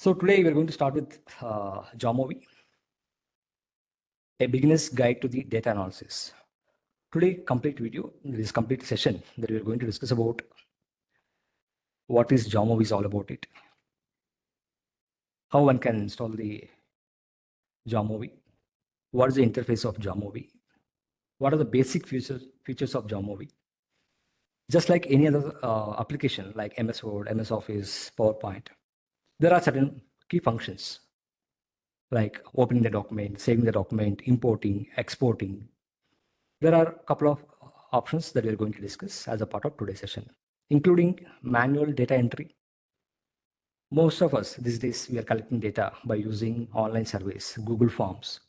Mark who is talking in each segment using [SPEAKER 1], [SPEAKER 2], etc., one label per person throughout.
[SPEAKER 1] So today we're going to start with JAMOVI, a beginner's guide to the data analysis. Today, complete video, this complete session that we're going to discuss about what is JAMOVI is all about it, how one can install the JAMOVI, what is the interface of JAMOVI, what are the basic features of JAMOVI. Just like any other application like MS Word, MS Office, PowerPoint, there are certain key functions like opening the document, saving the document, importing, exporting. There are a couple of options that we're going to discuss as a part of today's session, including manual data entry. Most of us these days, we are collecting data by using online surveys, Google Forms,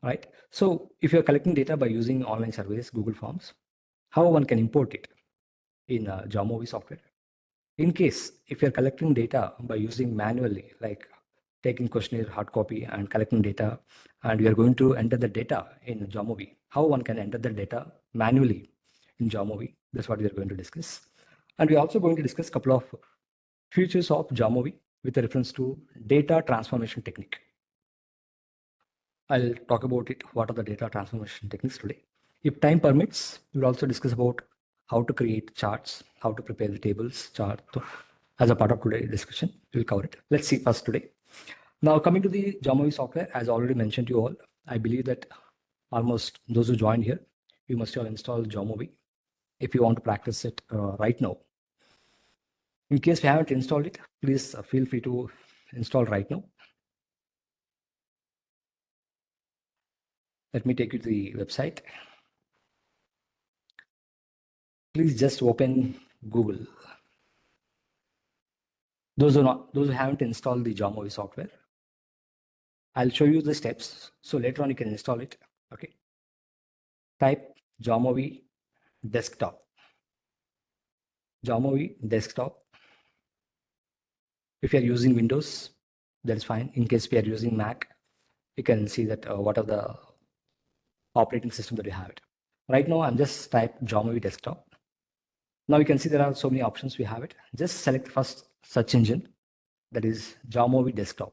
[SPEAKER 1] right? So if you're collecting data by using online surveys, Google Forms, how one can import it in JAMOVI software? In case, if you're collecting data by using manually, like taking questionnaire hard copy and collecting data, and we are going to enter the data in JAMOVI, how one can enter the data manually in JAMOVI, that's what we are going to discuss. And we're also going to discuss a couple of features of JAMOVI with a reference to data transformation technique. I'll talk about it, what are the data transformation techniques today. If time permits, we'll also discuss about how to create charts, how to prepare the tables, chart. As a part of today's discussion, we'll cover it. Let's see first today. Now coming to the JAMOVI software, as already mentioned to you all, I believe that almost those who joined here, you must have installed JAMOVI if you want to practice it right now. In case you haven't installed it, please feel free to install right now. Let me take you to the website. Please just open Google. Those who haven't installed the JAMOVI software, I'll show you the steps. So later on you can install it. Okay. Type JAMOVI desktop. JAMOVI desktop. If you're using Windows, that's fine. In case we are using Mac, you can see that what are the operating system that you have it. Right now, I'm just type JAMOVI desktop. Now you can see there are so many options we have it. Just select the first search engine, that is JAMOVI desktop.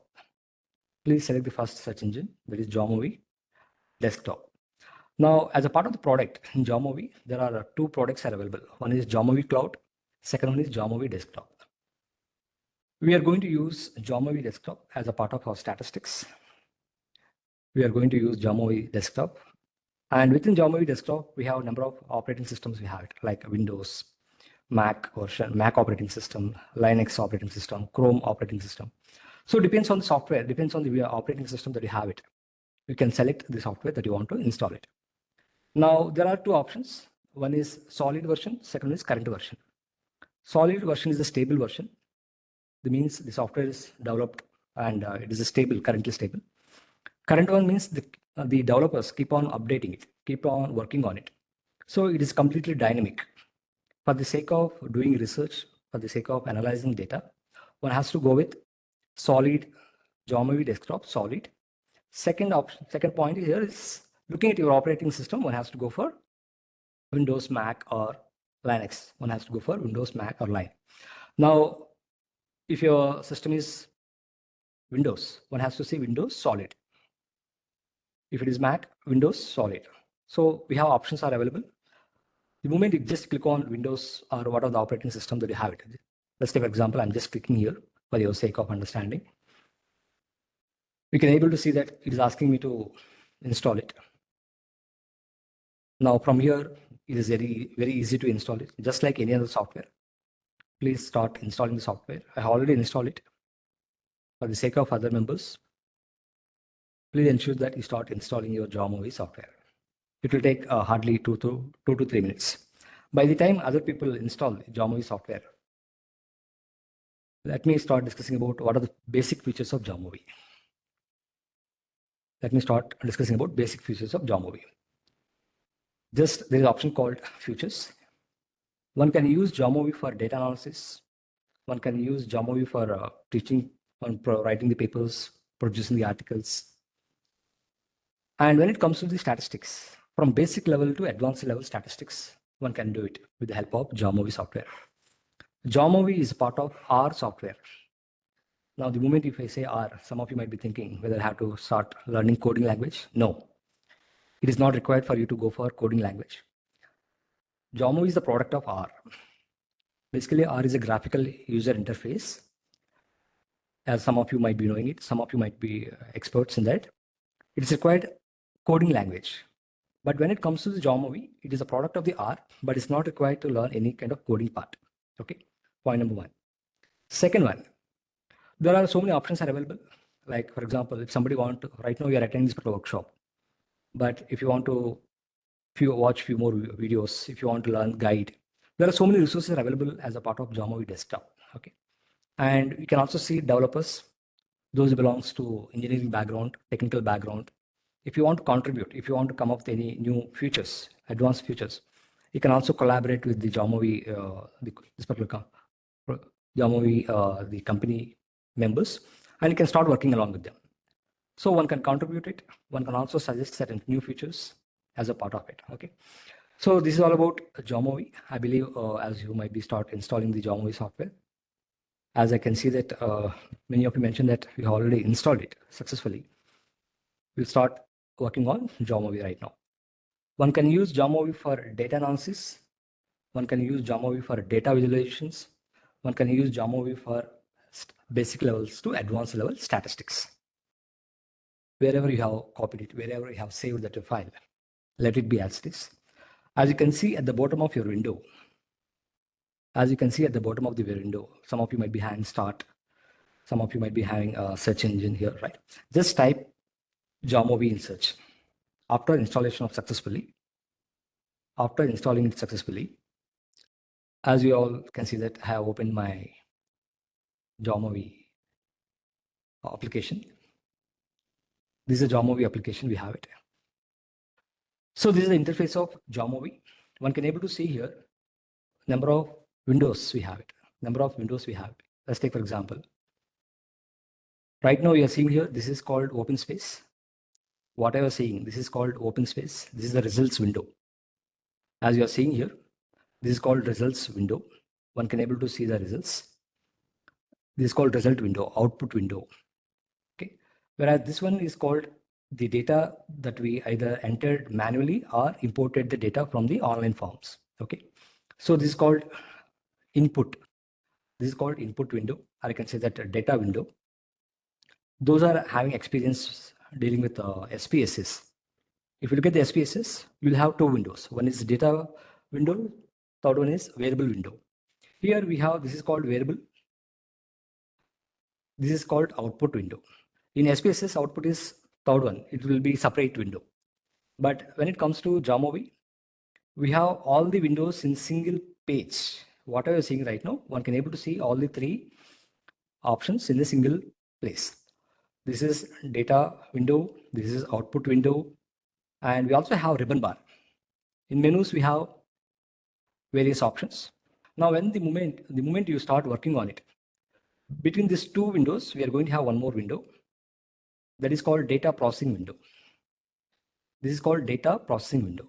[SPEAKER 1] Please select the first search engine, that is JAMOVI desktop. Now, as a part of the product in JAMOVI, there are two products are available. One is JAMOVI Cloud, second one is JAMOVI desktop. We are going to use JAMOVI desktop as a part of our statistics. We are going to use JAMOVI desktop. And within JAMOVI desktop, we have a number of operating systems we have it, like Windows, Mac version, Mac operating system, Linux operating system, Chrome operating system. So it depends on the software, depends on the operating system that you have it. You can select the software that you want to install it. Now, there are two options. One is solid version, second is current version. Solid version is the stable version. That means the software is developed and it is stable, currently stable. Current one means the developers keep on updating it, keep on working on it. So it is completely dynamic. For the sake of doing research, for the sake of analyzing data, one has to go with solid, JAMOVI desktop, solid. Second point here is looking at your operating system, one has to go for Windows, Mac, or Linux. One has to go for Windows, Mac, or Linux. Now, if your system is Windows, one has to say Windows solid. If it is Mac, Windows solid. So we have options are available. The moment you just click on Windows or what are the operating system that you have it. Let's take for example, I'm just clicking here for your sake of understanding. We can able to see that it is asking me to install it. Now from here, it is very, very easy to install it, just like any other software. Please start installing the software. I have already installed it. For the sake of other members, please ensure that you start installing your JAMOVI software. It will take hardly 2 to 3 minutes. By the time other people install JAMOVI software, let me start discussing about what are the basic features of JAMOVI. Let me start discussing about basic features of JAMOVI. Just there is an option called features. One can use JAMOVI for data analysis. One can use JAMOVI for teaching, on writing the papers, producing the articles. And when it comes to the statistics, from basic level to advanced level statistics, one can do it with the help of JAMOVI software. JAMOVI is part of R software. Now, the moment if I say R, some of you might be thinking whether I have to start learning coding language. No, it is not required for you to go for coding language. JAMOVI is the product of R. Basically, R is a graphical user interface. As some of you might be knowing it, some of you might be experts in that. It is required coding language. But when it comes to the JAMOVI, it is a product of the R, but it's not required to learn any kind of coding part. Okay, point number one. Second one, there are so many options are available. Like, for example, if somebody want to, right now we are attending this particular workshop, but if you want to, if you watch few more videos, if you want to learn guide, there are so many resources available as a part of JAMOVI desktop. Okay, and you can also see developers, those who belongs to engineering background, technical background. If you want to contribute, if you want to come up with any new features, advanced features, you can also collaborate with the JAMOVI, this particular JAMOVI, the company members, and you can start working along with them. So one can contribute it. One can also suggest certain new features as a part of it. Okay. So this is all about JAMOVI. I believe as you might be start installing the JAMOVI software, as I can see that many of you mentioned that we already installed it successfully. We'll start working on JAMOVI right now. One can use JAMOVI for data analysis. One can use JAMOVI for data visualizations. One can use JAMOVI for basic levels to advanced level statistics. Wherever you have copied it, wherever you have saved that file, let it be as it is. As you can see at the bottom of your window, as you can see at the bottom of the window, some of you might be having start, some of you might be having a search engine here, right? Just type JAMOVI in search. After installation of successfully, after installing it successfully, as you all can see that I have opened my JAMOVI application. This is a JAMOVI application, we have it. So this is the interface of JAMOVI. One can able to see here number of windows we have it. Number of windows we have. Let's take for example. Right now we are seeing here, this is called open space. What I was saying, this is called open space. This is the results window. As you are seeing here, this is called results window. One can able to see the results. This is called result window, output window. Okay. Whereas this one is called the data that we either entered manually or imported the data from the online forms. Okay. So this is called input. This is called input window, or I can say that data window. Those are having experience dealing with SPSS. If you look at the SPSS, you'll have two windows. One is data window, third one is variable window. Here we have, this is called variable. This is called output window. In SPSS, output is third one. It will be separate window. But when it comes to JAMOVI, we have all the windows in single page. What are you seeing right now? One can able to see all the three options in the single place. This is data window. This is output window. And we also have ribbon bar. In menus, we have various options. Now, when the moment you start working on it, between these two windows, we are going to have one more window that is called data processing window. This is called data processing window.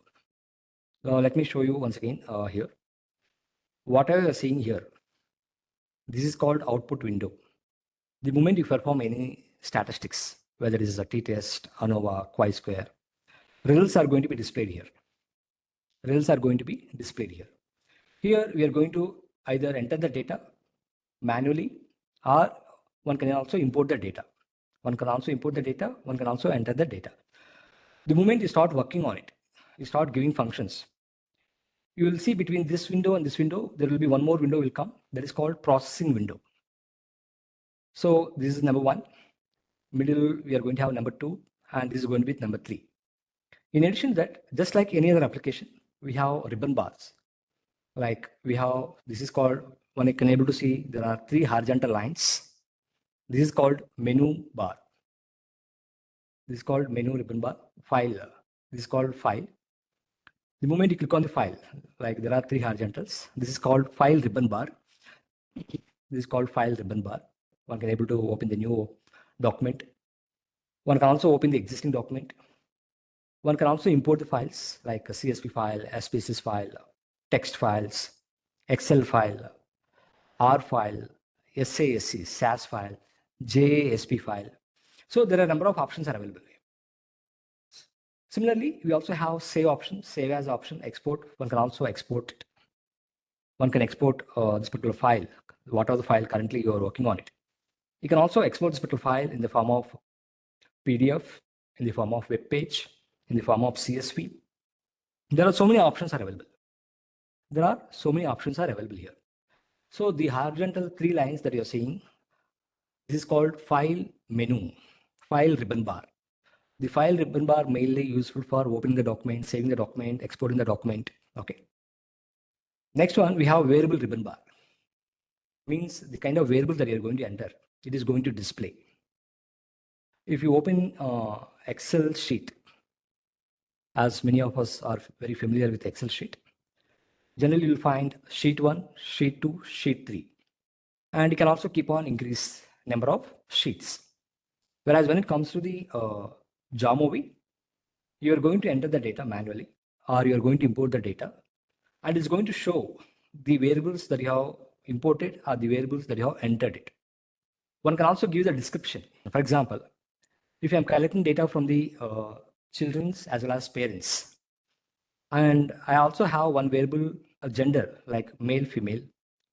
[SPEAKER 1] Let me show you once again here. What are you seeing here? This is called output window. The moment you perform any statistics, whether it is a t-test, ANOVA, chi-square, results are going to be displayed here. Results are going to be displayed here. Here we are going to either enter the data manually, or one can also import the data. One can also import the data, one can also enter the data. The moment you start working on it, you start giving functions, you will see between this window and this window, there will be one more window will come that is called processing window. So this is number one. Middle, we are going to have number two, and this is going to be number three. In addition to that, just like any other application, we have ribbon bars. Like we have, this is called, one can able to see there are three horizontal lines. This is called menu bar. This is called menu ribbon bar. File. This is called file. The moment you click on the file, like there are three horizontals. This is called file ribbon bar. This is called file ribbon bar. One can able to open the new document. One can also open the existing document. One can also import the files like a CSV file, SPSS file, text files, Excel file, R file, SASC, SAS file, JASP file. So there are a number of options are available. Similarly, we also have save option, save as option, export. One can also export it. One can export this particular file, whatever the file currently you are working on it. You can also export this particular file in the form of PDF, in the form of web page, in the form of CSV. There are so many options are available. There are so many options are available here. So the horizontal 3 lines that you're seeing, this is called file menu, file ribbon bar. The file ribbon bar mainly useful for opening the document, saving the document, exporting the document. Okay. Next one, we have variable ribbon bar. Means the kind of variable that you're going to enter, it is going to display. If you open Excel sheet, as many of us are very familiar with Excel sheet, generally you'll find sheet 1, sheet 2, sheet 3. And you can also keep on increase number of sheets. Whereas when it comes to the JAMOVI, you are going to enter the data manually, or you are going to import the data, and it's going to show the variables that you have imported or the variables that you have entered it. One can also give the description. For example, if I'm collecting data from the children's as well as parents, and I also have one variable gender like male, female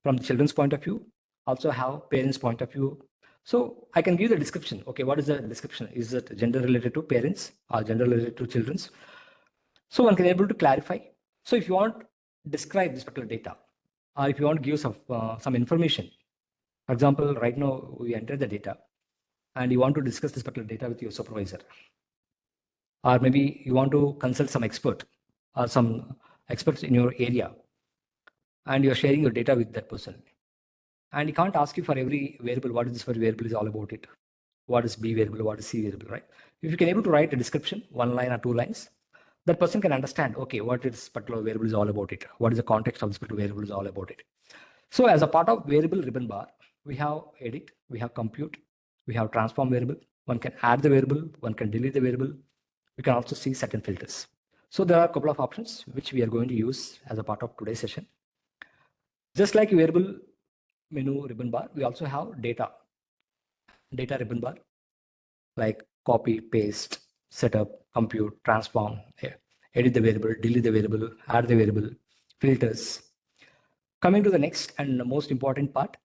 [SPEAKER 1] from the children's point of view, also have parents' point of view. So I can give the description. Okay, what is the description? Is it gender related to parents or gender related to children's? So one can be able to clarify. So if you want to describe this particular data, or if you want to give some information, for example, right now we enter the data and you want to discuss this particular data with your supervisor, or maybe you want to consult some expert or some experts in your area, and you're sharing your data with that person. And he can't ask you for every variable, what is this variable is all about it. What is B variable, what is C variable, right? If you can able to write a description, 1 line or 2 lines, that person can understand, okay, what this particular variable is all about it. What is the context of this particular variable is all about it. So as a part of variable ribbon bar, we have edit, we have compute, we have transform variable. One can add the variable, one can delete the variable. We can also see certain filters. So there are a couple of options which we are going to use as a part of today's session. Just like variable menu ribbon bar, we also have data ribbon bar, like copy, paste, setup, compute, transform, edit the variable, delete the variable, add the variable, filters. Coming to the next and the most important part,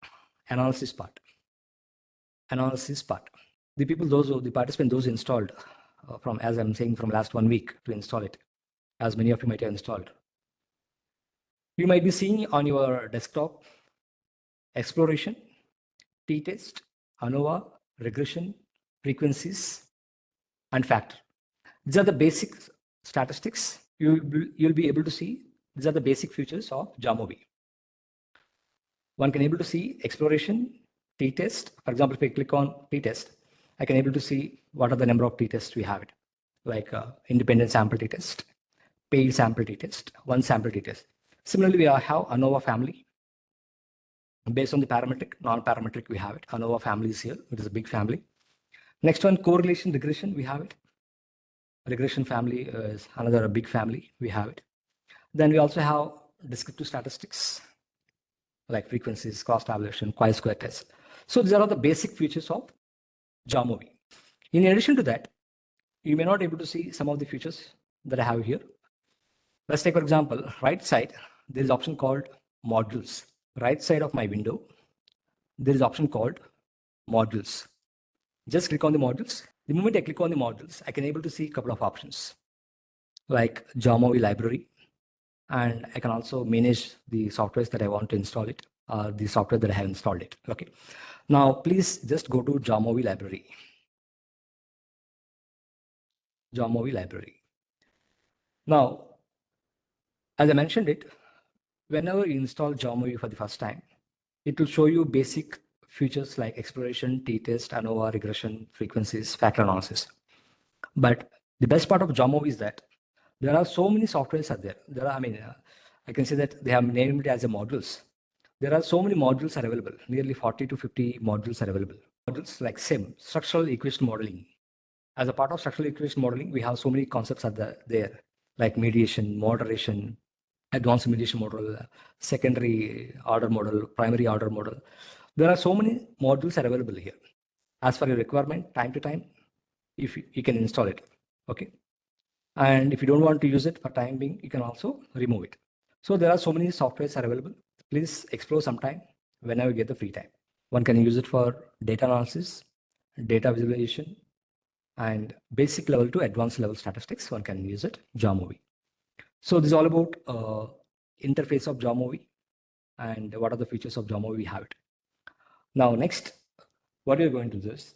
[SPEAKER 1] analysis part. Analysis part. The people, the participants, those installed from, as I'm saying, from last 1 week to install it, as many of you might have installed. You might be seeing on your desktop exploration, t-test, ANOVA, regression, frequencies, and factor. These are the basic statistics. You'll be able to see these are the basic features of JAMOVI. One can able to see exploration, t-test. For example, if I click on t-test, I can able to see what are the number of t-tests we have it, like independent sample t-test, paid sample t-test, one sample t-test. Similarly, we have ANOVA family. Based on the parametric, non-parametric, we have it. ANOVA family is here. It is a big family. Next one, correlation, regression, we have it. Regression family is another big family. We have it. Then we also have descriptive statistics, like frequencies, cross tabulation, chi-square test. So these are all the basic features of JAMOVI. In addition to that, you may not be able to see some of the features that I have here. Let's take, for example, right side, there is option called modules. Right side of my window, there is option called modules. Just click on the modules. The moment I click on the modules, I can able to see a couple of options like JAMOVI library, and I can also manage the softwares that I want to install it, the software that I have installed it. Okay. Now, please just go to JAMOVI library. JAMOVI library. Now, as I mentioned it, whenever you install JAMOVI for the first time, it will show you basic features like exploration, t-test, ANOVA, regression, frequencies, factor analysis. But the best part of JAMOVI is that there are so many softwares out there. I can say that they have named it as a modules. There are so many modules are available. Nearly 40 to 50 modules are available. Modules like SIM, structural equation modeling. As a part of structural equation modeling, we have so many concepts are there, like mediation, moderation, advanced mediation model, secondary order model, primary order model. There are so many modules are available here. As for your requirement, time to time, if you can install it, okay? And if you don't want to use it for time being, you can also remove it. So there are so many softwares are available. Please explore sometime whenever you get the free time. One can use it for data analysis, data visualization, and basic level to advanced level statistics. One can use it, JAMOVI. So this is all about interface of JAMOVI and what are the features of JAMOVI we have it. Now next, what we are going to do is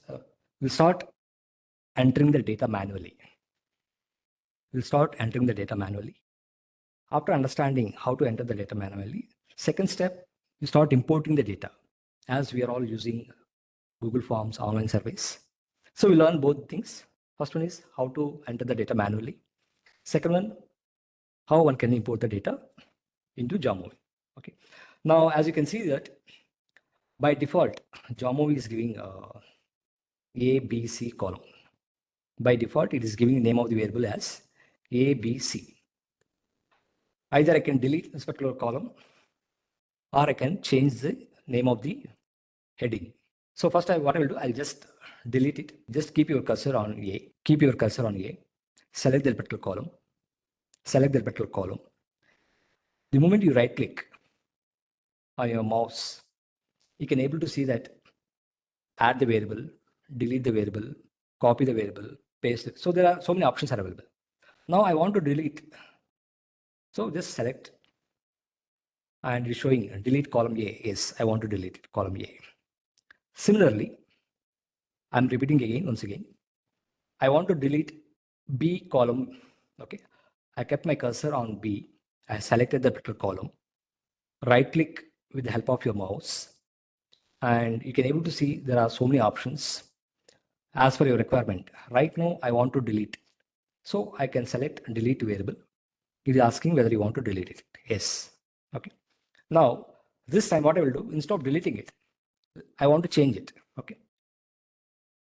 [SPEAKER 1] we'll start entering the data manually. We'll start entering the data manually. After understanding how to enter the data manually, second step, you start importing the data, as we are all using Google Forms, online surveys. So we learn both things. First one is how to enter the data manually. Second one, how one can import the data into JAMOVI. Okay. Now, as you can see that by default, JAMOVI is giving A, B, C column. By default, it is giving the name of the variable as A, B, C. Either I can delete this particular column or I can change the name of the heading. So first what I will do, I'll just delete it. Just keep your cursor on A. Keep your cursor on A. Select the particular column. Select the particular column. The moment you right click on your mouse, you can able to see that add the variable, delete the variable, copy the variable, paste it. So there are so many options are available. Now I want to delete. So just select and it's showing delete column A. Yes, I want to delete it, column A. Similarly, I'm repeating again, once again. I want to delete B column. Okay. I kept my cursor on B. I selected the particular column. Right click with the help of your mouse. And you can able to see there are so many options as per your requirement. Right now, I want to delete. So I can select delete variable. It is asking whether you want to delete it. Yes. Okay. Now, this time what I will do, instead of deleting it, I want to change it. Okay.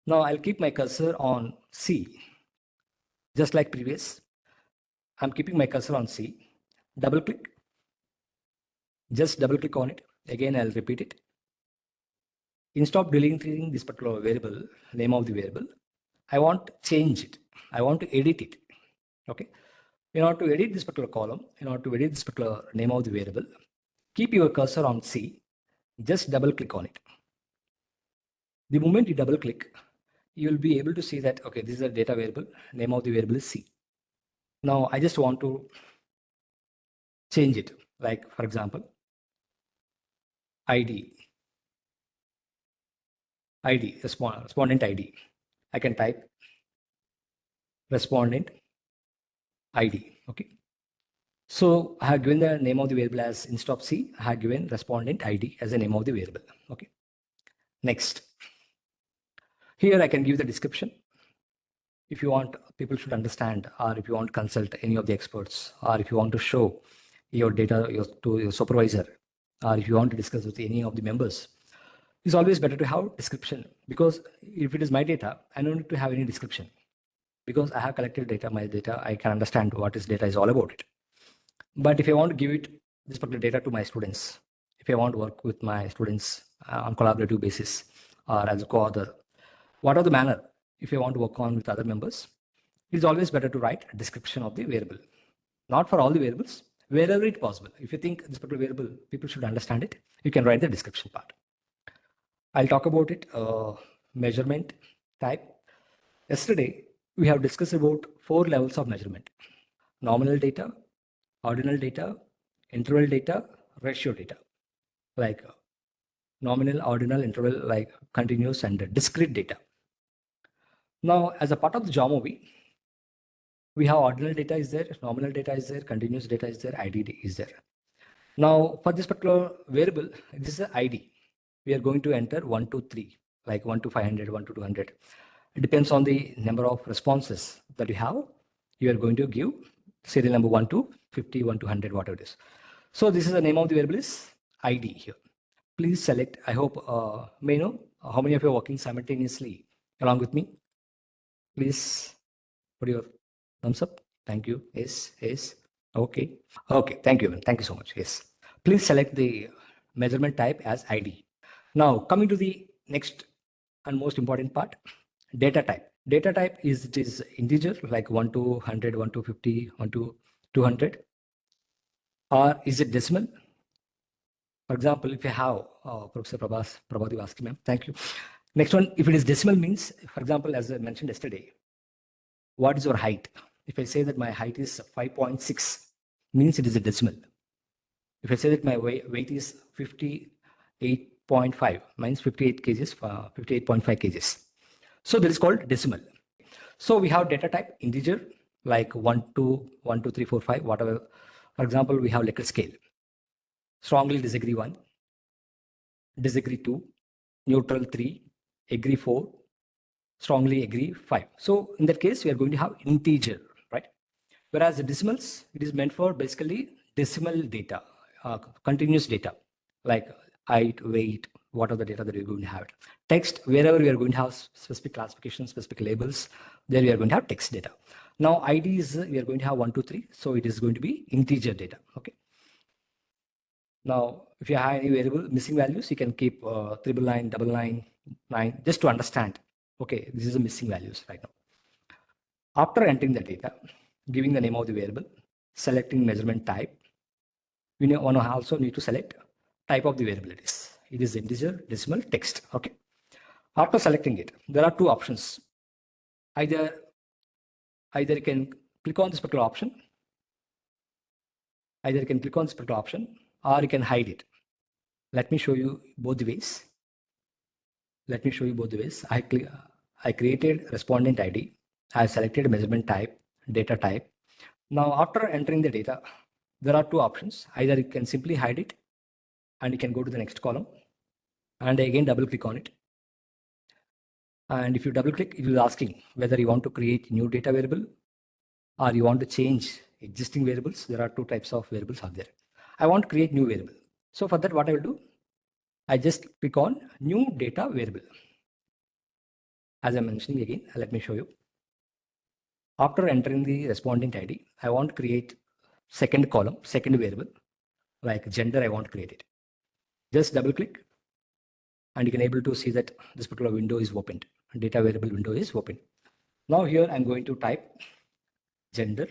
[SPEAKER 1] Now I'll keep my cursor on C. Just like previous, I'm keeping my cursor on C. Double click. Just double click on it. Again, I'll repeat it. Instead of deleting this particular variable, name of the variable, I want to change it. I want to edit it. Okay. In order to edit this particular column, in order to edit this particular name of the variable, keep your cursor on C. Just double click on it. The moment you double click, you will be able to see that, okay, this is a data variable, name of the variable is C. Now I just want to change it. Like for example, ID, respondent ID. I can type respondent ID. Okay. So I have given the name of the variable as instead of C, I have given respondent ID as the name of the variable. Okay. Next. Here I can give the description. If you want, people should understand, or if you want to consult any of the experts, or if you want to show your data to your supervisor, or if you want to discuss with any of the members, it's always better to have description, because if it is my data, I don't need to have any description, because I have collected data, my data, I can understand what this data is all about it. But if I want to give it this particular data to my students, if I want to work with my students on collaborative basis or as a co-author, what are the manner, if I want to work on with other members, it is always better to write a description of the variable. Not for all the variables, wherever it possible. If you think this particular variable, people should understand it, you can write the description part. I'll talk about it, measurement type. Yesterday, we have discussed about 4 levels of measurement: nominal data, ordinal data, interval data, ratio data. Like nominal, ordinal, interval, like continuous and discrete data. Now, as a part of the JAMOVI, we have ordinal data is there, nominal data is there, continuous data is there, ID is there. Now, for this particular variable, this is the ID. We are going to enter 1 to 3, like 1 to 500, 1 to 200. It depends on the number of responses that you have. You are going to give serial number 1 to 50, 1 to 100, whatever it is. So this is the name of the variable is ID here. Please select. I hope, may I know how many of you are working simultaneously along with me? Please put your thumbs up. Thank you. Yes, yes. Okay. Okay. Thank you. Thank you so much. Yes. Please select the measurement type as ID. Now, coming to the next And most important part, data type. Data type is it is integer like 1 to 100, 1 to 50, 1 to 200, or is it decimal? For example, if you have Professor Prabhati Vaski, ma'am, thank you. Next one, if it is decimal means, for example, as I mentioned yesterday, what is your height? If I say that my height is 5.6, means it is a decimal. If I say that my weight is 58.5, means 58 kgs, 58.5 kgs. So that is called decimal. So we have data type integer like 1 to 1, 2, 3, 4, 5, whatever. For example, we have Likert scale. Strongly disagree 1, disagree 2, neutral 3, agree 4, strongly agree 5. So in that case, we are going to have integer, right? Whereas the decimals, it is meant for basically decimal data, continuous data, like height, weight, what are the data that we're going to have. Text, wherever we are going to have specific classifications, specific labels, there we are going to have text data. Now IDs, we are going to have 1, 2, 3. So it is going to be integer data, okay? Now, if you have any variable missing values, you can keep triple line, double line, 9, just to understand, okay, this is the missing values right now. After entering the data, giving the name of the variable, selecting measurement type, you want to also need to select type of the variable it is. It is integer, decimal, text, okay. After selecting it, there are two options. Either you can click on this particular option, or you can hide it. Let me show you both the ways. I created respondent ID. I selected measurement type, data type. Now, after entering the data, there are two options. Either you can simply hide it and you can go to the next column and again double click on it. And if you double click, it will asking whether you want to create new data variable or you want to change existing variables. There are two types of variables out there. I want to create new variable. So for that, what I will do, I just click on new data variable. As I'm mentioning again, let me show you. After entering the respondent ID, I want to create second column, second variable, like gender, I want to create it. Just double click and you can able to see that this particular window is opened. Data variable window is open. Now here I'm going to type gender.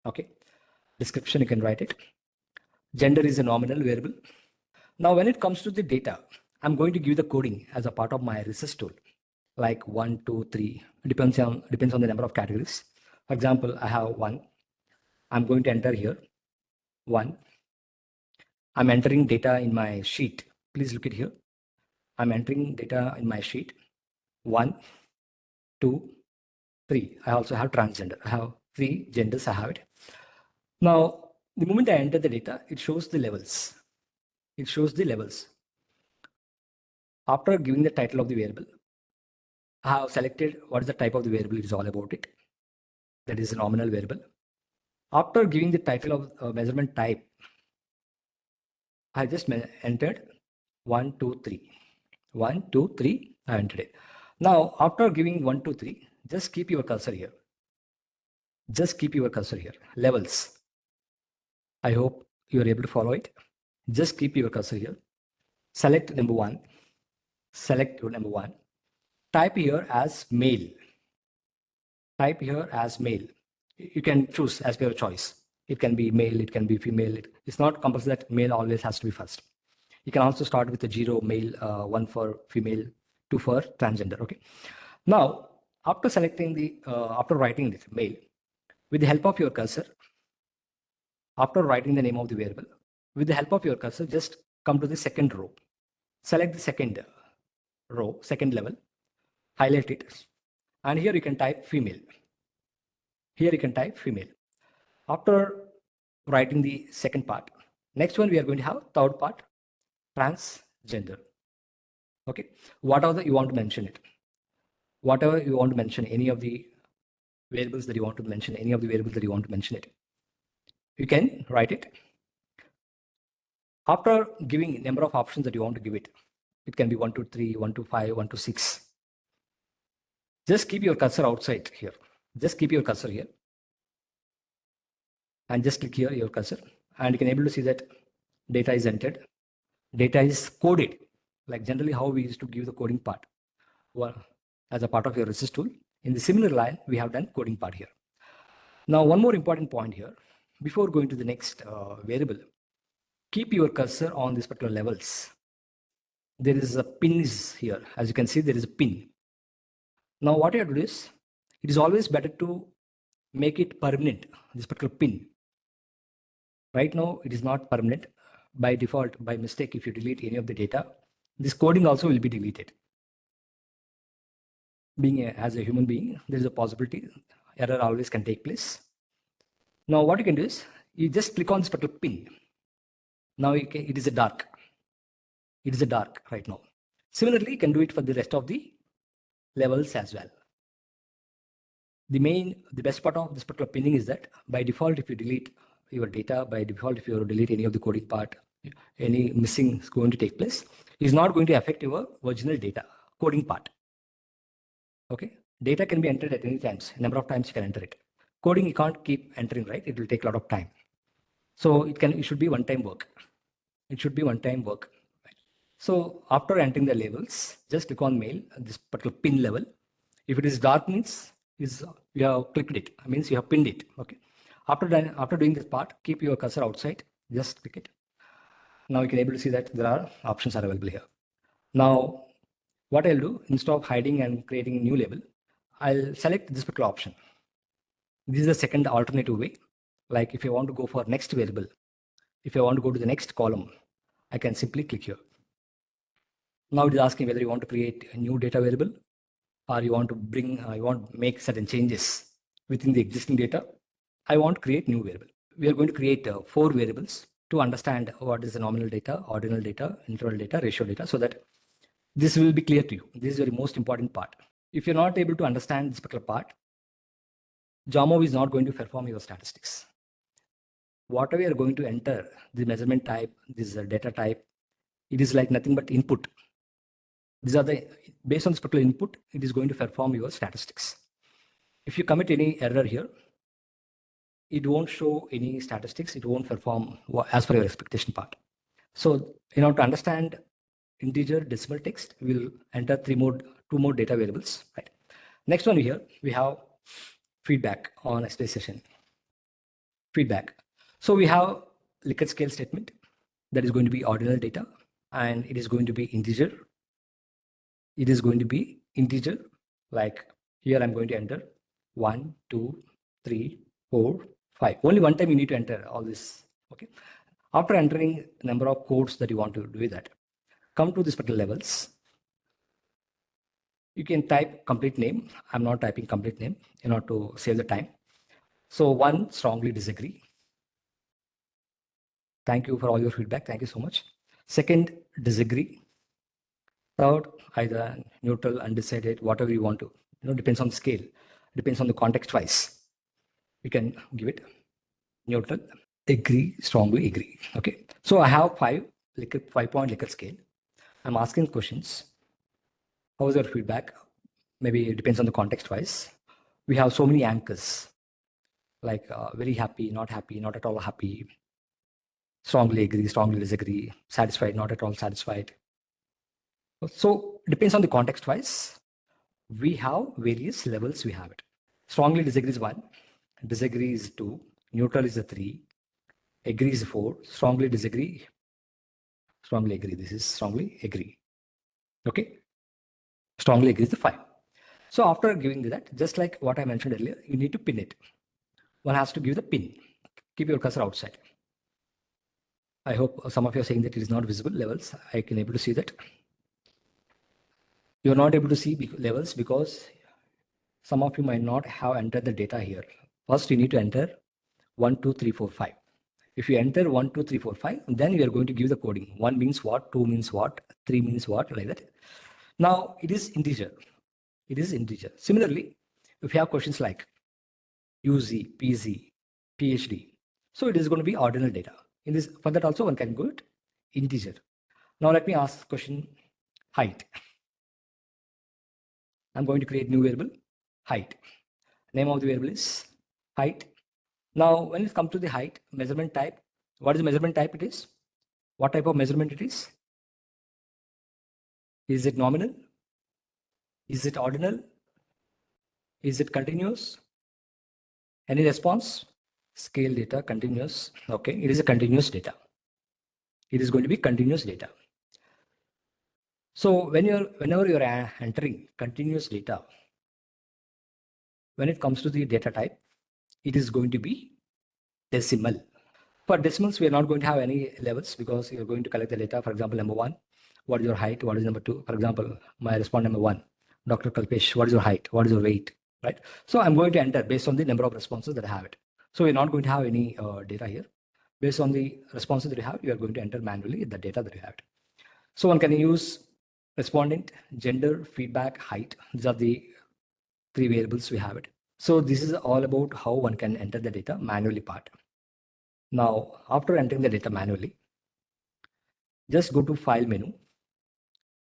[SPEAKER 1] Okay. Description, you can write it. Gender is a nominal variable. Now when it comes to the data, I'm going to give the coding as a part of my research tool, like 1, 2, 3, depends on the number of categories. For example, I have 1. I'm going to enter here 1. I'm entering data in my sheet. Please look at here. I'm entering data in my sheet 1, 2, 3. I also have transgender. I have 3 genders. I have it. Now, the moment I enter the data, it shows the levels. It shows the levels. After giving the title of the variable, I have selected what is the type of the variable it is all about it. That is a nominal variable. After giving the title of measurement type, I just entered 1, 2, 3. 1, 2, 3, I entered it. Now, after giving 1, 2, 3, just keep your cursor here. Just keep your cursor here. Levels. I hope you are able to follow it. Just keep your cursor here. Select number 1. Select your number 1. Type here as male. Type here as male. You can choose as per your choice. It can be male, it can be female. It's not compulsory that male always has to be first. You can also start with a 0 male, 1 for female, 2 for transgender. Okay. Now, after selecting the, after writing this male, with the help of your cursor, after writing the name of the variable, with the help of your cursor, just come to the second row. Select the second row, second level, highlight it, and here you can type female. Here you can type female. After writing the second part, next one we are going to have third part, transgender. Okay, whatever you want to mention it. Whatever you want to mention, any of the variables that you want to mention, any of the variables that you want to mention it, you can write it. After giving number of options that you want to give it, it can be 1 to 3, 1 to 5, 1 to 6. Just keep your cursor outside here. Just keep your cursor here. And just click here, your cursor. And you can able to see that data is entered. Data is coded. like generally how we used to give the coding part. Well, as a part of your resist tool, in the similar line, we have done coding part here. Now, one more important point here, before going to the next variable, keep your cursor on these particular levels. There is a pin is here. As you can see, there is a pin. Now, what you have to do is, it is always better to make it permanent, this particular pin. Right now, it is not permanent. By default, by mistake, if you delete any of the data, this coding also will be deleted. As a human being, there is a possibility error always can take place. Now, what you can do is, you just click on this particular pin. Now, it is a dark. It is a dark right now. Similarly, you can do it for the rest of the levels as well. The best part of this particular pinning is that by default, if you delete your data, by default, if you delete any of the coding part, any missing is going to take place, is not going to affect your original data coding part. Okay, data can be entered at any times. Number of times you can enter it. Coding you can't keep entering, right? It will take a lot of time. So it should be one-time work. It should be one-time work. Right? So after entering the labels, just click on mail, this particular pin level. If it is dark, means you have clicked it. Means you have pinned it. Okay. After doing this part, keep your cursor outside. Just click it. Now you can able to see that there are options are available here. Now, what I'll do, instead of hiding and creating a new label, I'll select this particular option. This is the second alternative way. Like if you want to go for next variable, if you want to go to the next column, I can simply click here. Now it is asking whether you want to create a new data variable or you want to make certain changes within the existing data. I want to create new variable. We are going to create 4 variables to understand what is the nominal data, ordinal data, interval data, ratio data, so that this will be clear to you. This is the most important part. If you're not able to understand this particular part, JAMOVI is not going to perform your statistics. Whatever you're going to enter, the measurement type, this data type, it is like nothing but input. These are based on this particular input, it is going to perform your statistics. If you commit any error here, it won't show any statistics. It won't perform as per your expectation part. So, in order to understand integer, decimal, text, we'll enter 2 more data variables. Right. Next one here, we have feedback on SPSS session. Feedback. So we have Likert scale statement that is going to be ordinal data, and it is going to be integer. It is going to be integer. Like here, I'm going to enter 1, 2, 3, 4, 5. Only one time you need to enter all this. Okay. After entering number of codes that you want to do that, come to this particular levels. You can type complete name. I'm not typing complete name in order to save the time. So 1, strongly disagree. Thank you for all your feedback. Thank you so much. Second, disagree. Third, either neutral, undecided, whatever you want to. Depends on the scale. Depends on the context wise. You can give it neutral, agree, strongly agree. Okay. So I have 5-point Likert scale. I'm asking questions. How is your feedback? Maybe it depends on the context wise. We have so many anchors, like very happy, not at all happy, strongly agree, strongly disagree, satisfied, not at all satisfied. So it depends on the context wise. We have various levels we have it. Strongly disagree is 1, disagree is 2, neutral is a 3, agree is 4, strongly disagree, strongly agree. This is strongly agree. Okay. Strongly agree is the 5. So after giving that, just like what I mentioned earlier, you need to pin it. One has to give the pin. Keep your cursor outside. I hope some of you are saying that it is not visible levels. I can able to see that. You're not able to see levels because some of you might not have entered the data here. First, you need to enter 1, 2, 3, 4, 5. If you enter 1, 2, 3, 4, 5, then you are going to give the coding. 1 means what, 2 means what, 3 means what, like that. Now, it is integer. It is integer. Similarly, if you have questions like UZ, PZ, PhD, so it is going to be ordinal data. In this, for that also one can go it integer. Now let me ask question height. I'm going to create new variable height. Name of the variable is height. Now when it comes to the height measurement type, what is the measurement type it is? What type of measurement it is? Is it nominal? Is it ordinal? Is it continuous? Any response? Scale data, continuous. Okay, it is a continuous data. It is going to be continuous data. So whenever you're entering continuous data, when it comes to the data type, it is going to be decimal. For decimals, we are not going to have any levels because you're going to collect the data. For example, number one, what is your height? What is number two? For example, my respondent number one, Dr. Kalpesh, what is your height? What is your weight? Right? So I'm going to enter based on the number of responses that I have it. So we're not going to have any data here. Based on the responses that you have, you are going to enter manually the data that you have. So one can use respondent, gender, feedback, height. These are the three variables we have it. So this is all about how one can enter the data manually part. Now, after entering the data manually, just go to File menu.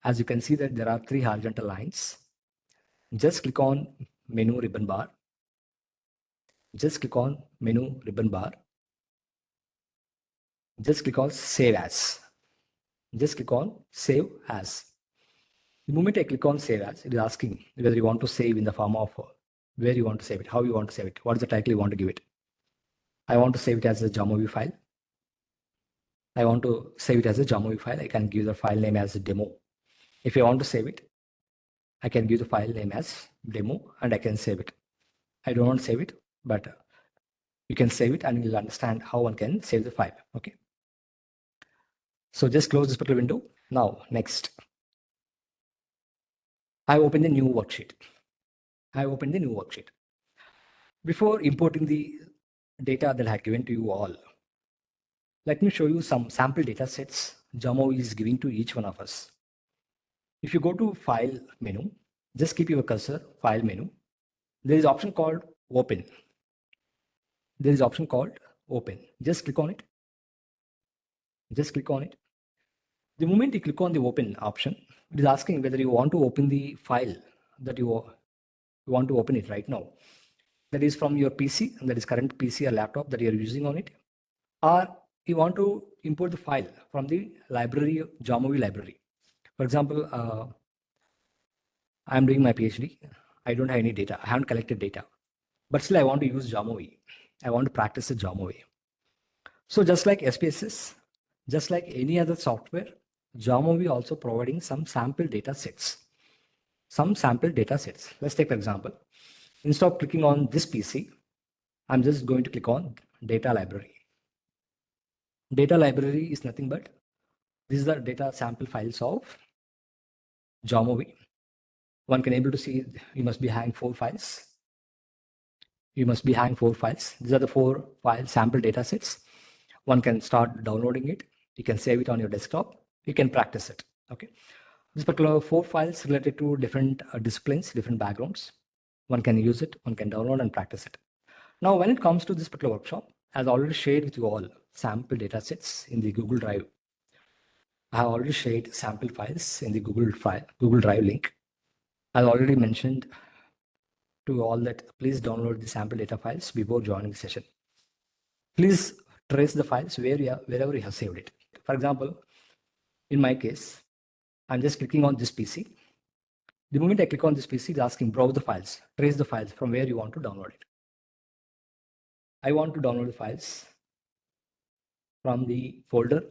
[SPEAKER 1] As you can see that there are three horizontal lines. Just click on Menu ribbon bar. Just click on Menu ribbon bar. Just click on Save As. Just click on Save As. The moment I click on Save As, it is asking whether you want to save in the form of where you want to save it, how you want to save it, what is the title you want to give it. I want to save it as a JAMOVI file. I want to save it as a JAMOVI file. I can give the file name as a demo. If I want to save it, I can give the file name as demo and I can save it. I don't want to save it, but you can save it and you'll understand how one can save the file. Okay. So just close this particular window. Now, next. I open the new worksheet. Before importing the data that I have given to you all, let me show you some sample data sets JAMOVI is giving to each one of us. If you go to File menu, just keep your cursor, File menu. There is option called Open. Just click on it. The moment you click on the Open option, it is asking whether you want to open the file that you want to open it right now. That is from your PC, that is current PC or laptop that you are using on it. Or you want to import the file from the library, JAMOVI library. For example, I'm doing my PhD. I don't have any data. I haven't collected data. But still I want to use JAMOVI. I want to practice the JAMOVI. So just like SPSS, just like any other software, JAMOVI also providing some sample data sets. Let's take for example, instead of clicking on this PC, I'm just going to click on data library. Data library is nothing but these are data sample files of JAMOVI. One can able to see you must be having 4 files. These are the 4 file sample data sets. One can start downloading it. You can save it on your desktop. You can practice it. Okay. This particular 4 files related to different disciplines, different backgrounds. One can use it, one can download and practice it. Now, when it comes to this particular workshop, as I already shared with you all sample data sets in the Google Drive. I have already shared sample files in the Google Drive link. I already mentioned to all that please download the sample data files before joining the session. Please trace the files wherever you have saved it. For example, in my case, I'm just clicking on this PC. The moment I click on this PC, it's asking browse the files, trace the files from where you want to download it. I want to download the files from the folder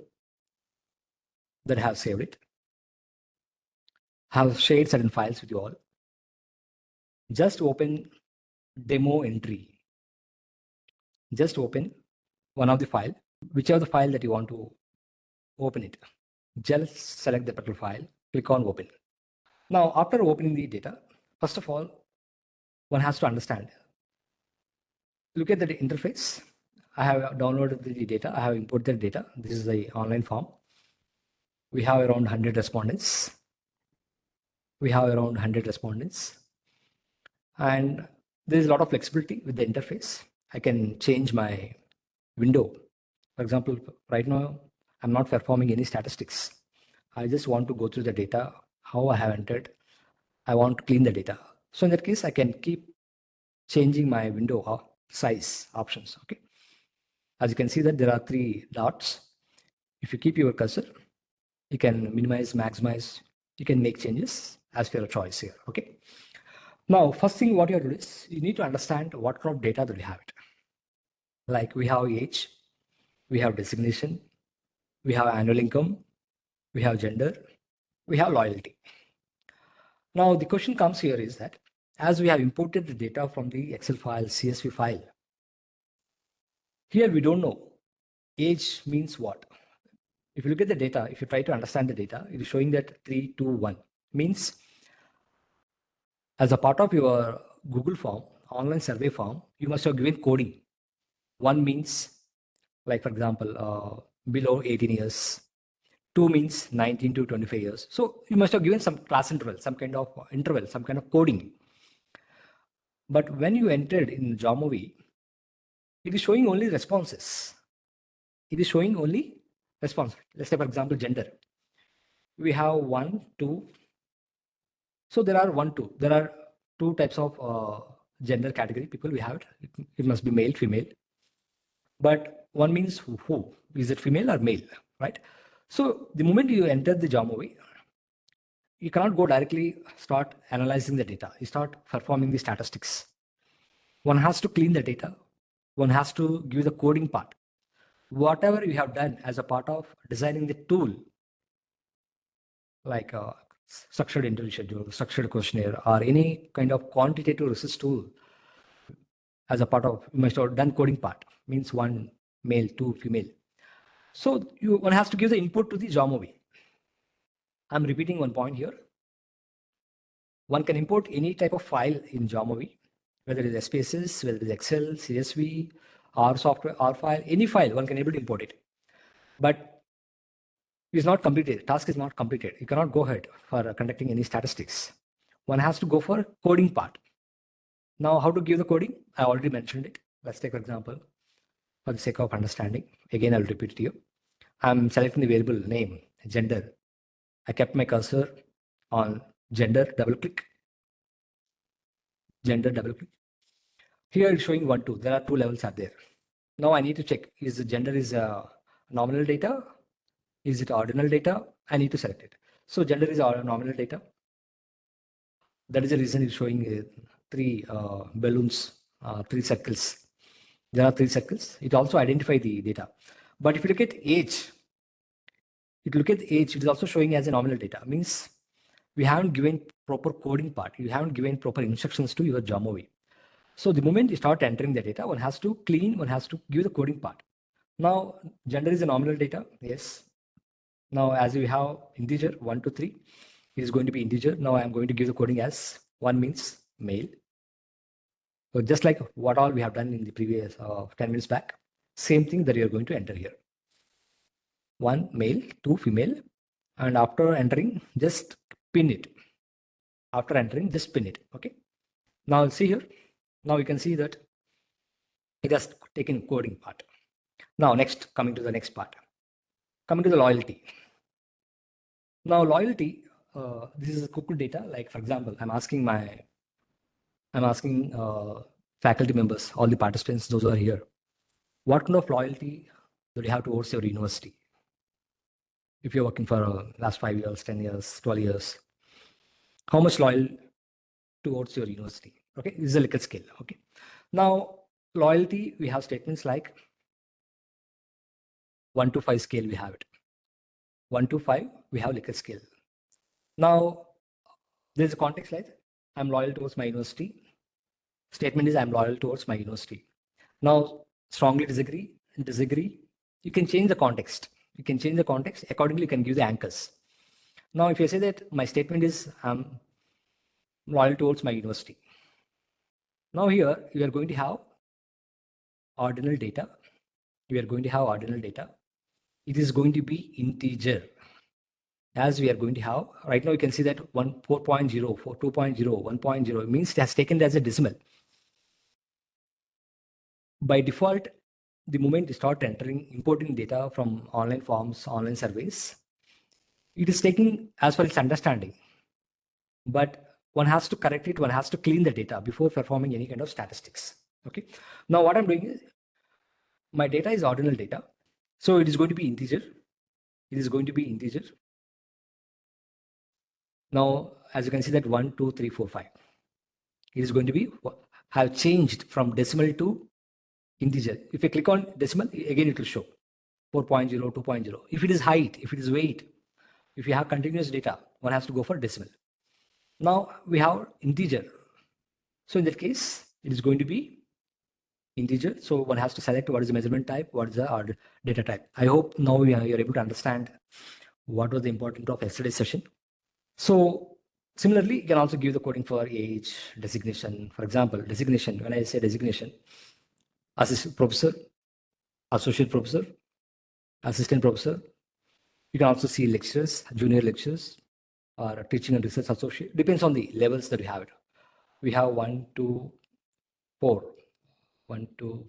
[SPEAKER 1] that I have saved it. I have shared certain files with you all. Just open demo entry. Just open one of the file, whichever the file that you want to open it. Just select the particular file, click on open. Now, after opening the data, first of all, one has to understand. Look at the interface. I have downloaded the data. I have imported the data. This is the online form. We have around 100 respondents. And there is a lot of flexibility with the interface. I can change my window. For example, right now, I'm not performing any statistics. I just want to go through the data, how I have entered. I want to clean the data. So in that case, I can keep changing my window size options. Okay. As you can see that there are 3 dots. If you keep your cursor, you can minimize, maximize. You can make changes as per your choice here. Okay. Now, first thing what you have to do is you need to understand what kind of data that we have it. Like we have age, we have designation, we have annual income, we have gender, we have loyalty. Now, the question comes here is that as we have imported the data from the Excel file, CSV file, here we don't know age means what. If you look at the data, if you try to understand the data, it is showing that 3, 2, 1 means as a part of your Google form, online survey form, you must have given coding. 1 means, like for example, below 18 years. 2 means 19 to 25 years. So you must have given some class interval, some kind of interval, some kind of coding. But when you entered in JAMOVI, it is showing only responses. It is showing only response. Let's say, for example, gender. We have 1, 2. So there are 1, 2. There are 2 types of gender category people we have it. It must be male, female. But 1 means who? Is it female or male, right? So the moment you enter the JAMOVI, you cannot go directly start analyzing the data. You start performing the statistics. One has to clean the data. One has to give the coding part. Whatever you have done as a part of designing the tool, like a structured interview schedule, structured questionnaire, or any kind of quantitative research tool, as a part of, you must have done coding part, means 1 male, 2 female. So one has to give the input to the JAMOVI. I'm repeating one point here. One can import any type of file in JAMOVI, whether it is SPSS, whether it is Excel, CSV, R software, R file, any file, one can able to import it. But it is not completed. Task is not completed. You cannot go ahead for conducting any statistics. One has to go for coding part. Now, how to give the coding? I already mentioned it. Let's take an example for the sake of understanding. Again, I'll repeat it to you. I'm selecting the variable name, gender. I kept my cursor on gender, double click. Gender, double click. Here it's showing 1, 2. There are 2 levels are there. Now I need to check, is the gender is nominal data? Is it ordinal data? I need to select it. So gender is nominal data. That is the reason it's showing 3 balloons, 3 circles. There are 3 circles. It also identifies the data. But if you look at age, it is also showing as a nominal data. Means we haven't given proper coding part. You haven't given proper instructions to your JAMOVI. So the moment you start entering the data, one has to clean, one has to give the coding part. Now, gender is a nominal data. Yes. Now, as we have integer 1 to 3, it is going to be integer. Now, I am going to give the coding as 1 means male. So just like what all we have done in the previous 10 minutes back, same thing that you are going to enter here. 1 male, 2 female, and after entering, just pin it. After entering, just pin it. Okay. Now, see here. Now you can see that it has taken coding part. Now, next, coming to the next part. Coming to the loyalty. Now, loyalty, this is cooked data. Like, for example, I'm asking faculty members, all the participants, those who are here, what kind of loyalty do you have towards your university? If you're working for last 5 years, 10 years, 12 years, how much loyal towards your university? Okay, this is a Likert scale. Okay, now loyalty, we have statements like 1 to 5 scale, we have it. 1 to 5, we have Likert scale. Now, there's a context like I'm loyal towards my university. Statement is I'm loyal towards my university. Now, strongly disagree. You can change the context. You can change the context. Accordingly, you can give the anchors. Now, if you say that my statement is I'm loyal towards my university. Now here, you are going to have ordinal data. We are going to have ordinal data. It is going to be integer. As we are going to have, right now you can see that 4.0, 2.0, 1.0 means it has taken it as a decimal. By default, the moment you start importing data from online forms, online surveys, it is taking as far as understanding. But one has to correct it, one has to clean the data before performing any kind of statistics. Okay. Now what I'm doing is, my data is ordinal data. So it is going to be integer. It is going to be integer. Now, as you can see that 1, 2, 3, 4, 5. It is going to be have changed from decimal to integer. If you click on decimal, again it will show 4.0, 2.0. If it is height, if it is weight, if you have continuous data, one has to go for decimal. Now we have integer. So in that case, it is going to be integer. So one has to select what is the measurement type, what is the data type. I hope now you are able to understand what was the importance of yesterday's session. So similarly, you can also give the coding for age, designation. For example, designation, when I say designation, assistant professor, associate professor, assistant professor. You can also see lecturers, junior lecturers, or teaching and research associate. Depends on the levels that we have it. We have 1, 2, 4. 1, 2.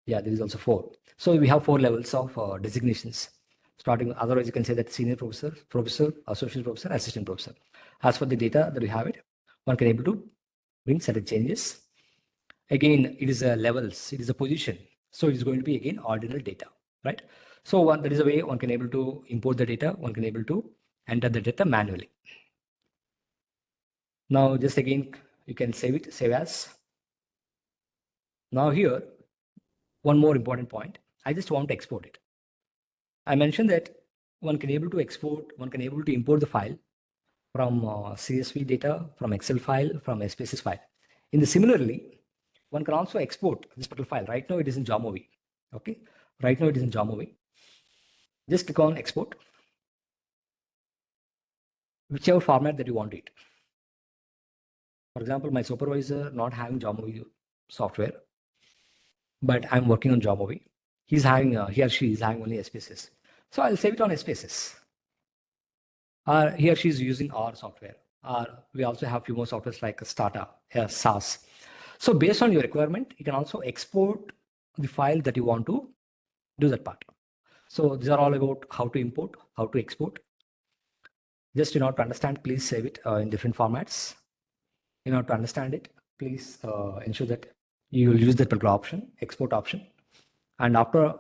[SPEAKER 1] Yeah, there is also 4. So we have 4 levels of designations. Starting, otherwise you can say that senior professor, professor, associate professor, assistant professor. As for the data that we have it, one can able to bring certain changes. Again, it is a levels, it is a position. So it is going to be again ordinal data, right? So that is a way one can able to import the data, one can able to enter the data manually. Now just again, you can save it, save as. Now here, one more important point. I just want to export it. I mentioned that one can able to export, one can able to import the file from CSV data, from Excel file, from SPSS file. In the similarly, one can also export this particular file. Right now it is in JAMOVI. Okay, right now it is in JAMOVI. Just click on export, whichever format that you want it. For example, my supervisor not having JAMOVI software, but I'm working on JAMOVI. He's having, he or she is having only SPSS. So I'll save it on SPSS. He or she is using our software. We also have few more softwares like Stata, SAS. So based on your requirement, you can also export the file that you want to do that part. So these are all about how to import, how to export. Just in order to understand, please save it in different formats. In order to understand it, please ensure that you will use that particular option, export option. And after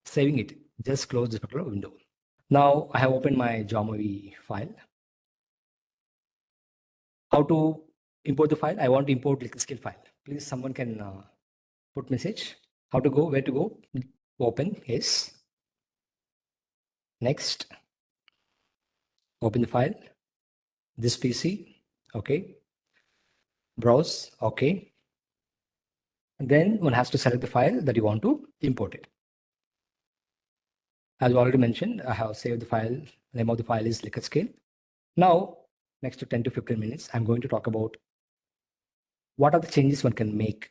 [SPEAKER 1] saving it, just close this particular window. Now I have opened my JAMOVI file. How to import the file? I want to import liquid scale file. Please, someone can put message. How to go, where to go? Open, yes. Next. Open the file. This PC, okay. Browse, okay. And then one has to select the file that you want to import it. As already mentioned, I have saved the file. The name of the file is liquid scale. Now, next to 10 to 15 minutes, I'm going to talk about what are the changes one can make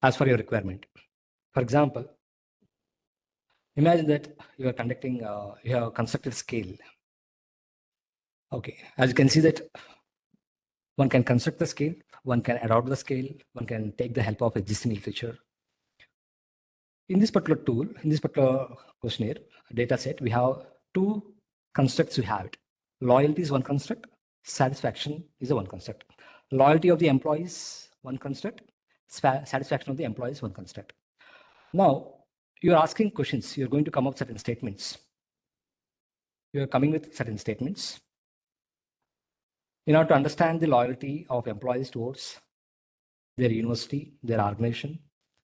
[SPEAKER 1] as per your requirement. For example, imagine that you are conducting, you have constructed scale. Okay, as you can see that one can construct the scale, one can adopt the scale, one can take the help of existing literature. In this particular tool, in this particular questionnaire data set, we have 2 constructs we have it. Loyalty is one construct, satisfaction is a one construct. Loyalty of the employees, one construct, satisfaction of the employees, one construct. Now, you're asking questions, you're going to come up with certain statements. You're coming with certain statements. In order to understand the loyalty of employees towards their university, their organization.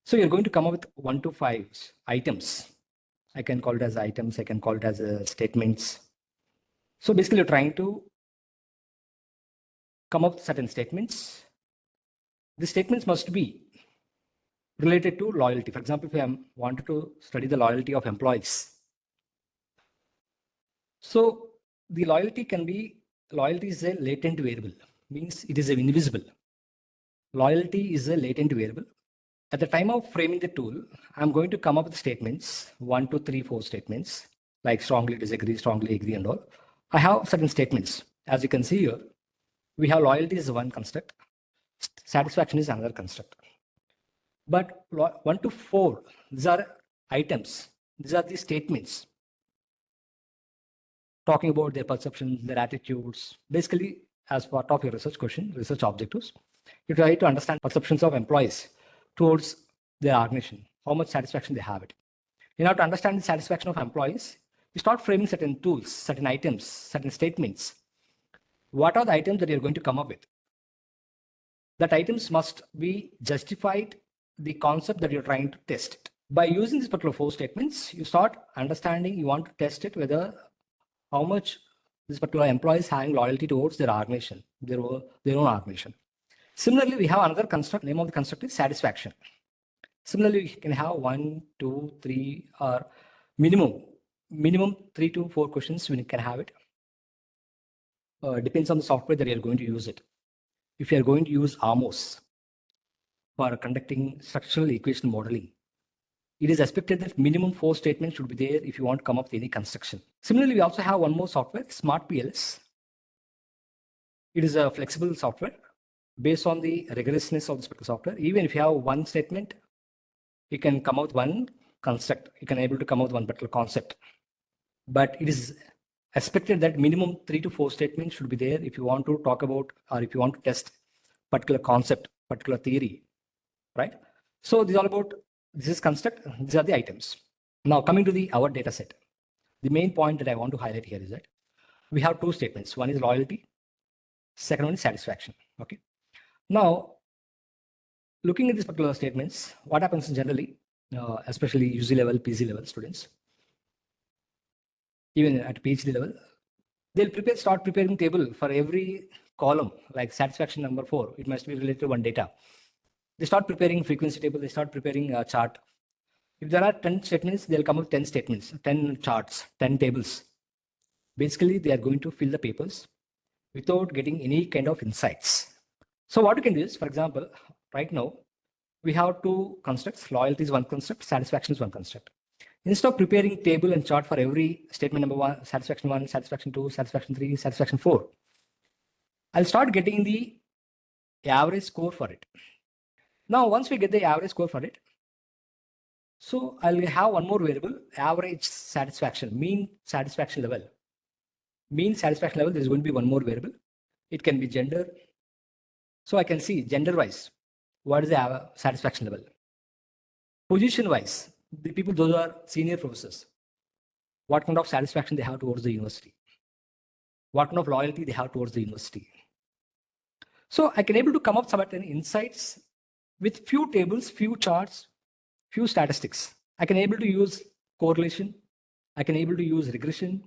[SPEAKER 1] So you're going to come up with 1 to 5 items. I can call it as items, I can call it as statements. So basically you're trying to come up with certain statements. The statements must be related to loyalty. For example, if I wanted to study the loyalty of employees. So the loyalty is a latent variable, means it is invisible. Loyalty is a latent variable. At the time of framing the tool, I'm going to come up with statements, 1, 2, 3, 4 statements, like strongly disagree, strongly agree and all. I have certain statements. As you can see here, we have loyalty is one construct, satisfaction is another construct. But 1 to 4, these are items, these are the statements talking about their perceptions, their attitudes. Basically, as part of your research question, research objectives, you try to understand perceptions of employees towards their organization, how much satisfaction they have it. In order to understand the satisfaction of employees, You start framing certain tools, certain items, certain statements. What are the items that you're going to come up with? That items must be justified the concept that you're trying to test. By using these particular 4 statements, you start understanding, you want to test it whether how much this particular employee is having loyalty towards their organization, their own organization. Similarly, we have another construct. Name of the construct is satisfaction. Similarly, we can have 1, 2, 3, or minimum 3 to 4 questions we can have it. Depends on the software that you're going to use it. If you're going to use AMOS for conducting structural equation modeling, it is expected that minimum 4 statements should be there if you want to come up with any construction. Similarly, we also have one more software, Smart PLS. It is a flexible software based on the rigorousness of this particular software. Even if you have one statement, you can come out with one construct. You can able to come out with one particular concept. But it is expected that minimum 3 to 4 statements should be there if you want to talk about or if you want to test particular concept, particular theory, right? So this is all about, this is construct, these are the items. Now coming to our data set. The main point that I want to highlight here is that we have 2 statements. One is loyalty, second one is satisfaction. Okay. Now, looking at these particular statements, what happens generally, especially UG level, PG level students, even at PhD level, they'll start preparing table for every column, like satisfaction number 4. It must be related to one data. They start preparing frequency table. They start preparing a chart. If there are 10 statements, they'll come up with 10 statements, 10 charts, 10 tables. Basically, they are going to fill the papers without getting any kind of insights. So what you can do is, for example, right now, we have 2 constructs. Loyalty is one construct, satisfaction is one construct. Instead of preparing table and chart for every statement number 1, satisfaction 1, satisfaction 2, satisfaction 3, satisfaction 4, I'll start getting the average score for it. Now, once we get the average score for it, so I'll have one more variable, average satisfaction, mean satisfaction level. Mean satisfaction level, there's going to be one more variable. It can be gender. So I can see gender-wise, what is the satisfaction level? Position-wise, the people, those are senior professors, what kind of satisfaction they have towards the university, what kind of loyalty they have towards the university. So I can able to come up with some insights with few tables, few charts, few statistics. I can able to use correlation. I can able to use regression.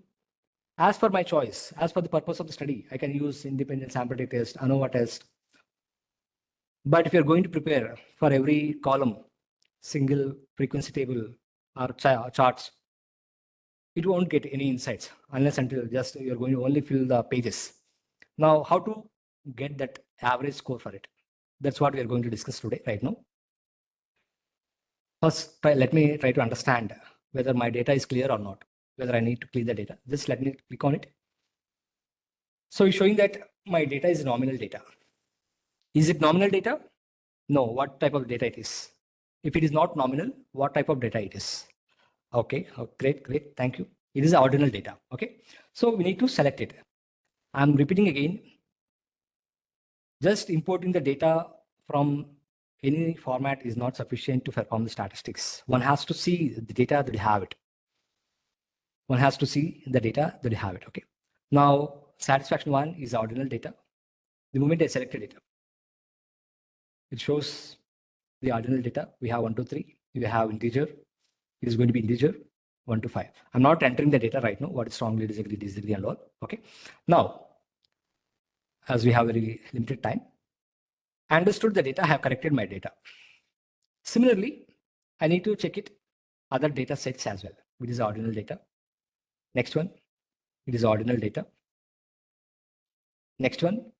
[SPEAKER 1] As per my choice, as per the purpose of the study, I can use independent sample test, ANOVA test. But if you're going to prepare for every column, single frequency table or charts, it won't get any insights unless until just you're going to only fill the pages. Now, how to get that average score for it? That's what we are going to discuss today, right now. First, let me try to understand whether my data is clear or not, whether I need to clean the data. Just let me click on it. So it's showing that my data is nominal data. Is it nominal data? No. What type of data it is? If it is not nominal, what type of data it is? Okay, great, thank you. It is ordinal data, okay? So we need to select it. I'm repeating again, just importing the data from any format is not sufficient to perform the statistics. One has to see the data that you have it. One has to see the data that you have it, okay? Now, satisfaction 1 is ordinal data. The moment I selected it, it shows the ordinal data. We have 1 to 3. We have integer. It is going to be integer 1 to 5. I'm not entering the data right now. What is strongly disagree and all. Okay. Now, as we have very limited time, I understood the data. I have corrected my data. Similarly, I need to check it other data sets as well. It is ordinal data. Next one, it is ordinal data. Next one,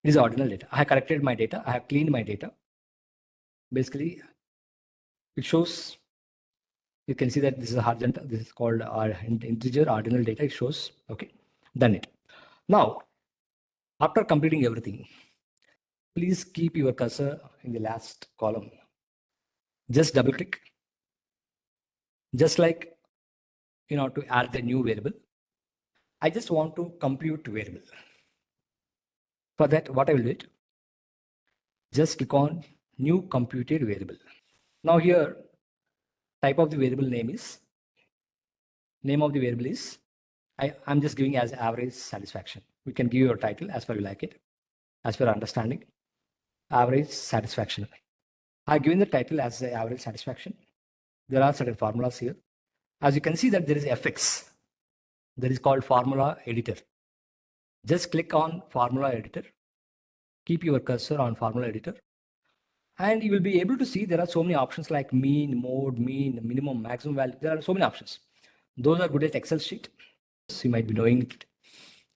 [SPEAKER 1] it is ordinal data. I have corrected my data. I have cleaned my data. Basically, it shows, you can see that this is a horizontal, this is called integer ordinal data. It shows, okay, done it. Now, after completing everything, please keep your cursor in the last column. Just double click. Just like, to add the new variable. I just want to compute variable. For that, what I will do it, just click on new computed variable. Now here, type of the variable name is Name of the variable is, I'm just giving as average satisfaction. We can give your title as per you like it, as per understanding. Average satisfaction. I've given the title as the average satisfaction. There are certain formulas here. As you can see that there is fx. That is called formula editor. Just click on formula editor. Keep your cursor on formula editor. And you will be able to see there are so many options like mean, mode, mean, minimum, maximum value. There are so many options. Those are good at Excel sheet. So you might be knowing it.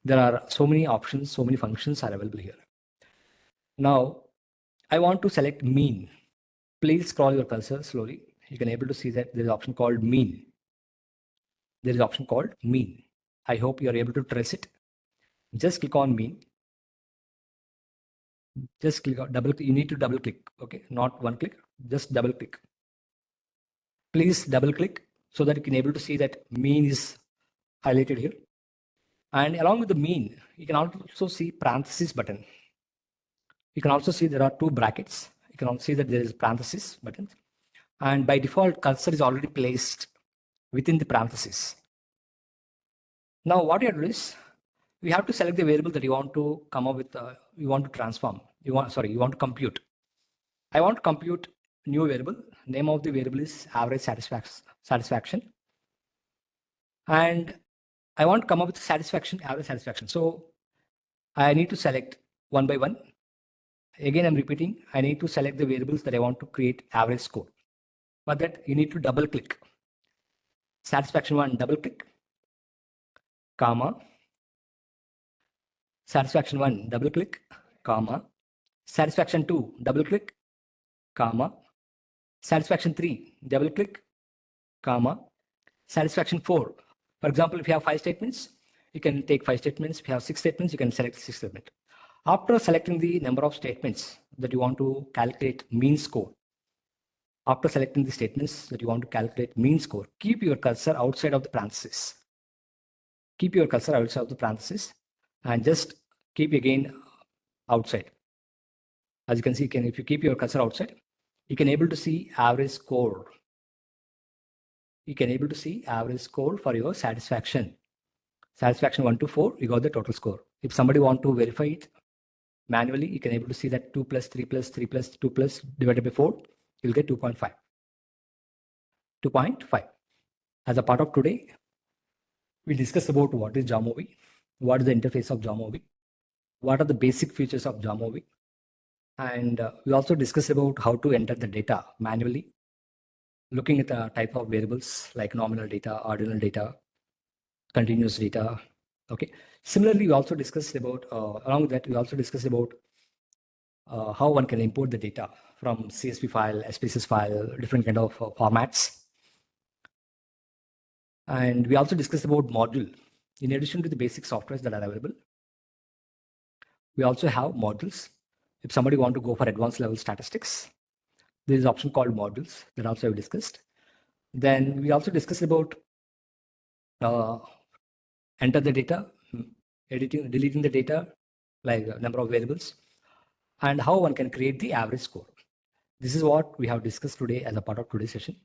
[SPEAKER 1] There are so many options, so many functions are available here. Now, I want to select mean. Please scroll your cursor slowly. You can able to see that there is an option called mean. There is an option called mean. I hope you are able to trace it. Just click on mean. Just click on double click. You need to double click. Okay, not one click. Just double click. Please double click so that you can able to see that mean is highlighted here. And along with the mean, you can also see parenthesis button. You can also see there are two brackets. You can also see that there is parenthesis button. And by default, cursor is already placed within the parenthesis. Now what you have to do is, we have to select the variable that you want to come up with, you want to transform. You want to compute. I want to compute new variable. Name of the variable is average satisfaction. And I want to come up with average satisfaction. So I need to select one by one. Again, I'm repeating, I need to select the variables that I want to create average score. For that, you need to double click. Satisfaction 1, double click, comma. Satisfaction 1, double click, comma. Satisfaction 2, double click, comma. Satisfaction 3, double click, comma. Satisfaction 4. For example, if you have 5 statements, you can take 5 statements. If you have 6 statements, you can select 6 statements. After selecting the number of statements that you want to calculate mean score, after selecting the statements that you want to calculate mean score, keep your cursor outside of the parenthesis. Keep your cursor outside of the parenthesis and just keep again outside. As you can see, if you keep your cursor outside, you can able to see average score. You can able to see average score for your satisfaction. Satisfaction 1 to 4, you got the total score. If somebody want to verify it manually, you can able to see that 2 plus 3 plus 3 plus 2 plus divided by 4, you'll get 2.5. 2.5. As a part of today, we discussed about what is JAMOVI, what is the interface of JAMOVI, what are the basic features of JAMOVI, and we also discussed about how to enter the data manually, looking at the type of variables like nominal data, ordinal data, continuous data. Okay. Similarly, we also discussed about, along with that, we also discussed about how one can import the data from CSV file, SPSS file, different kind of formats. And we also discussed about module. In addition to the basic softwares that are available, we also have modules. If somebody want to go for advanced level statistics, there is an option called modules that also we discussed. Then we also discussed about enter the data, editing, deleting the data, like number of variables, and how one can create the average score. This is what we have discussed today as a part of today's session.